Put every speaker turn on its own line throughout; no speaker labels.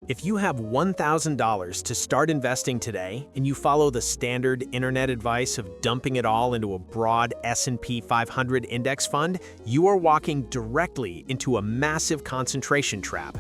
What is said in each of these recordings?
If you have $1,000 to start investing today and you follow the standard internet advice of dumping it all into a broad S&P 500 index fund, you are walking directly into a massive concentration trap.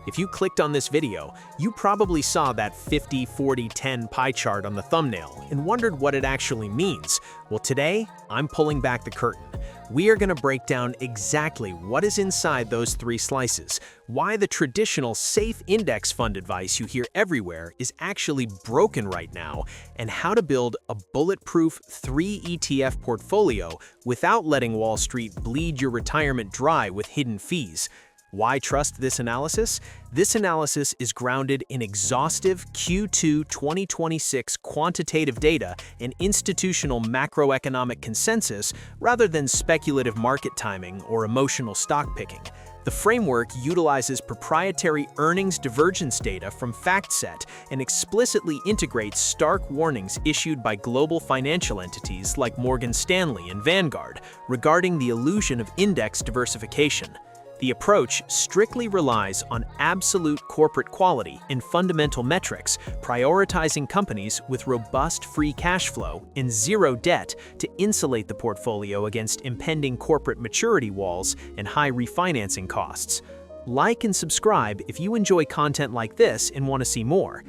If you clicked on this video, you probably saw that 50-40-10 pie chart on the thumbnail and wondered what it actually means. Well, today, I'm pulling back the curtain. We are going to break down exactly what is inside those three slices, why the traditional safe index fund advice you hear everywhere is actually broken right now, and how to build a bulletproof 3 ETF portfolio without letting Wall Street bleed your retirement dry with hidden fees. Why trust this analysis? This analysis is grounded in exhaustive Q2 2026 quantitative data and institutional macroeconomic consensus rather than speculative market timing or emotional stock picking. The framework utilizes proprietary earnings divergence data from FactSet and explicitly integrates stark warnings issued by global financial entities like Morgan Stanley and Vanguard regarding the illusion of index diversification. The approach strictly relies on absolute corporate quality and fundamental metrics, prioritizing companies with robust free cash flow and zero debt to insulate the portfolio against impending corporate maturity walls and high refinancing costs. Like and subscribe if you enjoy content like this and want to see more.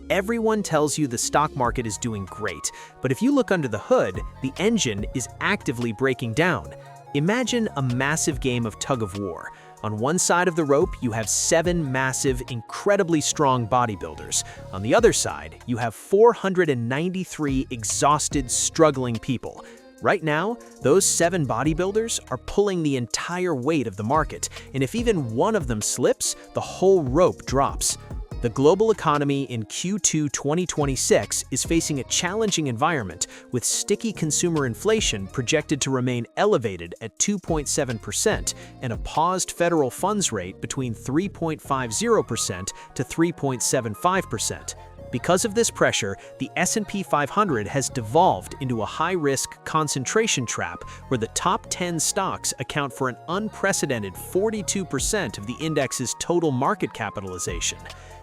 Everyone tells you the stock market is doing great, but if you look under the hood, the engine is actively breaking down. Imagine a massive game of tug-of-war. On one side of the rope, you have 7 massive, incredibly strong bodybuilders. On the other side, you have 493 exhausted, struggling people. Right now, those 7 bodybuilders are pulling the entire weight of the market, and if even one of them slips, the whole rope drops. The global economy in Q2 2026 is facing a challenging environment with sticky consumer inflation projected to remain elevated at 2.7% and a paused federal funds rate between 3.50% to 3.75%. Because of this pressure, the S&P 500 has devolved into a high-risk concentration trap where the top 10 stocks account for an unprecedented 42% of the index's total market capitalization.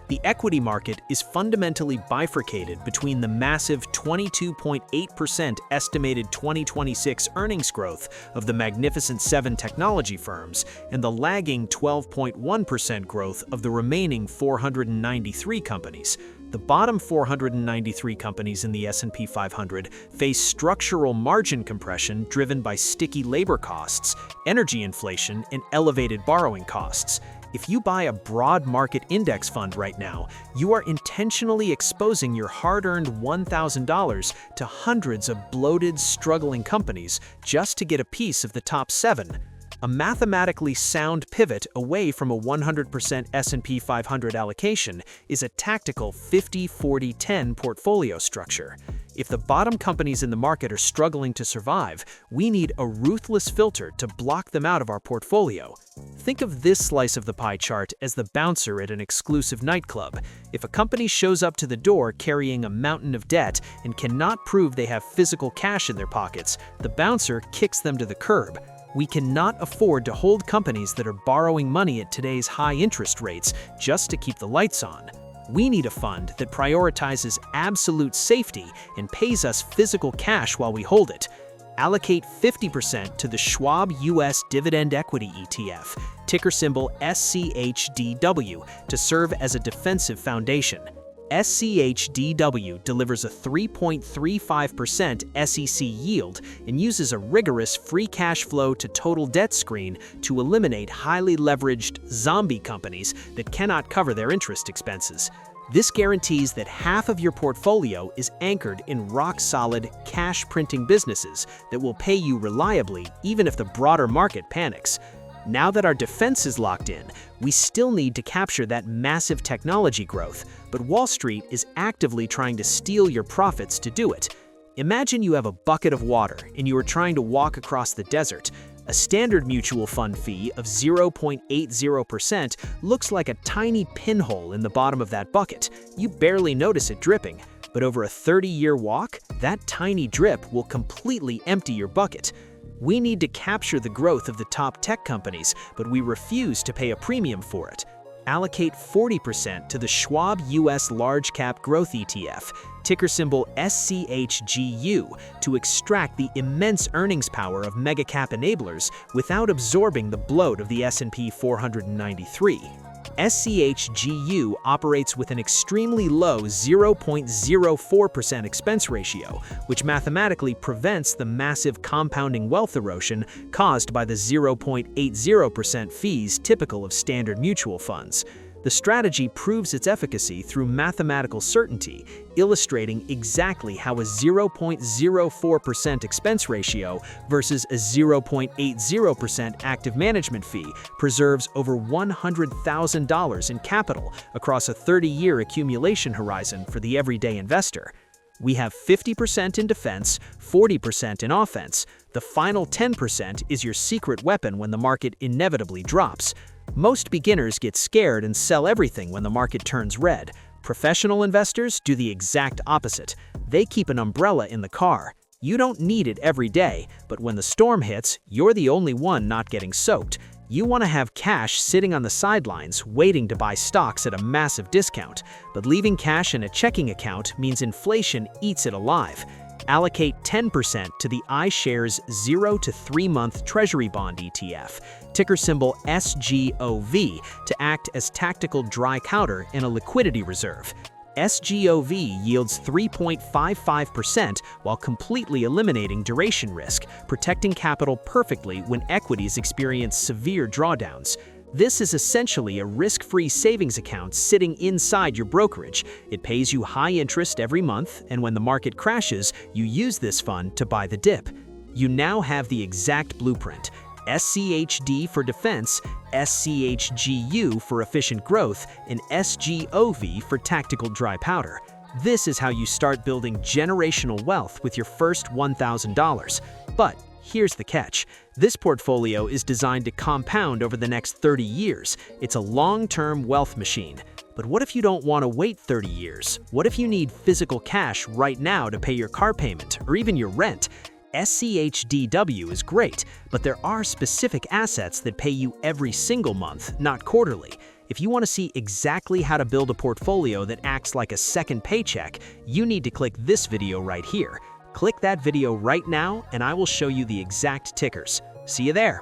The equity market is fundamentally bifurcated between the massive 22.8% estimated 2026 earnings growth of the Magnificent Seven technology firms and the lagging 12.1% growth of the remaining 493 companies. The bottom 493 companies in the S&P 500 face structural margin compression driven by sticky labor costs, energy inflation, and elevated borrowing costs. If you buy a broad market index fund right now, you are intentionally exposing your hard-earned $1,000 to hundreds of bloated, struggling companies just to get a piece of the top 7. A mathematically sound pivot away from a 100% S&P 500 allocation is a tactical 50-40-10 portfolio structure. If the bottom companies in the market are struggling to survive, we need a ruthless filter to block them out of our portfolio. Think of this slice of the pie chart as the bouncer at an exclusive nightclub. If a company shows up to the door carrying a mountain of debt and cannot prove they have physical cash in their pockets, the bouncer kicks them to the curb. We cannot afford to hold companies that are borrowing money at today's high interest rates just to keep the lights on. We need a fund that prioritizes absolute safety and pays us physical cash while we hold it. Allocate 50% to the Schwab US Dividend Equity ETF, ticker symbol SCHDW, to serve as a defensive foundation. SCHDW delivers a 3.35% SEC yield and uses a rigorous free cash flow to total debt screen to eliminate highly leveraged zombie companies that cannot cover their interest expenses. This guarantees that half of your portfolio is anchored in rock-solid, cash-printing businesses that will pay you reliably even if the broader market panics. Now that our defense is locked in, we still need to capture that massive technology growth, but Wall Street is actively trying to steal your profits to do it. Imagine you have a bucket of water and you are trying to walk across the desert. A standard mutual fund fee of 0.80% looks like a tiny pinhole in the bottom of that bucket. You barely notice it dripping, but over a 30-year walk, that tiny drip will completely empty your bucket. We need to capture the growth of the top tech companies, but we refuse to pay a premium for it. Allocate 40% to the Schwab US Large Cap Growth ETF, ticker symbol SCHGU, to extract the immense earnings power of mega-cap enablers without absorbing the bloat of the S&P 493. SCHGU operates with an extremely low 0.04% expense ratio, which mathematically prevents the massive compounding wealth erosion caused by the 0.80% fees typical of standard mutual funds. The strategy proves its efficacy through mathematical certainty, illustrating exactly how a 0.04% expense ratio versus a 0.80% active management fee preserves over $100,000 in capital across a 30-year accumulation horizon for the everyday investor. We have 50% in defense, 40% in offense. The final 10% is your secret weapon when the market inevitably drops. Most beginners get scared and sell everything when the market turns red. Professional investors do the exact opposite. They keep an umbrella in the car. You don't need it every day, but when the storm hits, you're the only one not getting soaked. You want to have cash sitting on the sidelines waiting to buy stocks at a massive discount, but leaving cash in a checking account means inflation eats it alive. Allocate 10% to the iShares 0 to 3 month Treasury Bond ETF, ticker symbol SGOV, to act as tactical dry powder in a liquidity reserve. SGOV yields 3.55% while completely eliminating duration risk, protecting capital perfectly when equities experience severe drawdowns. This is essentially a risk-free savings account sitting inside your brokerage. It pays you high interest every month, and when the market crashes, you use this fund to buy the dip. You now have the exact blueprint: SCHD for defense, SCHGU for efficient growth, and SGOV for tactical dry powder. This is how you start building generational wealth with your first $1,000. But here's the catch. This portfolio is designed to compound over the next 30 years. It's a long-term wealth machine. But what if you don't want to wait 30 years? What if you need physical cash right now to pay your car payment or even your rent? SCHDW is great, but there are specific assets that pay you every single month, not quarterly. If you want to see exactly how to build a portfolio that acts like a second paycheck, you need to click this video right here. Click that video right now, and I will show you the exact tickers. See you there.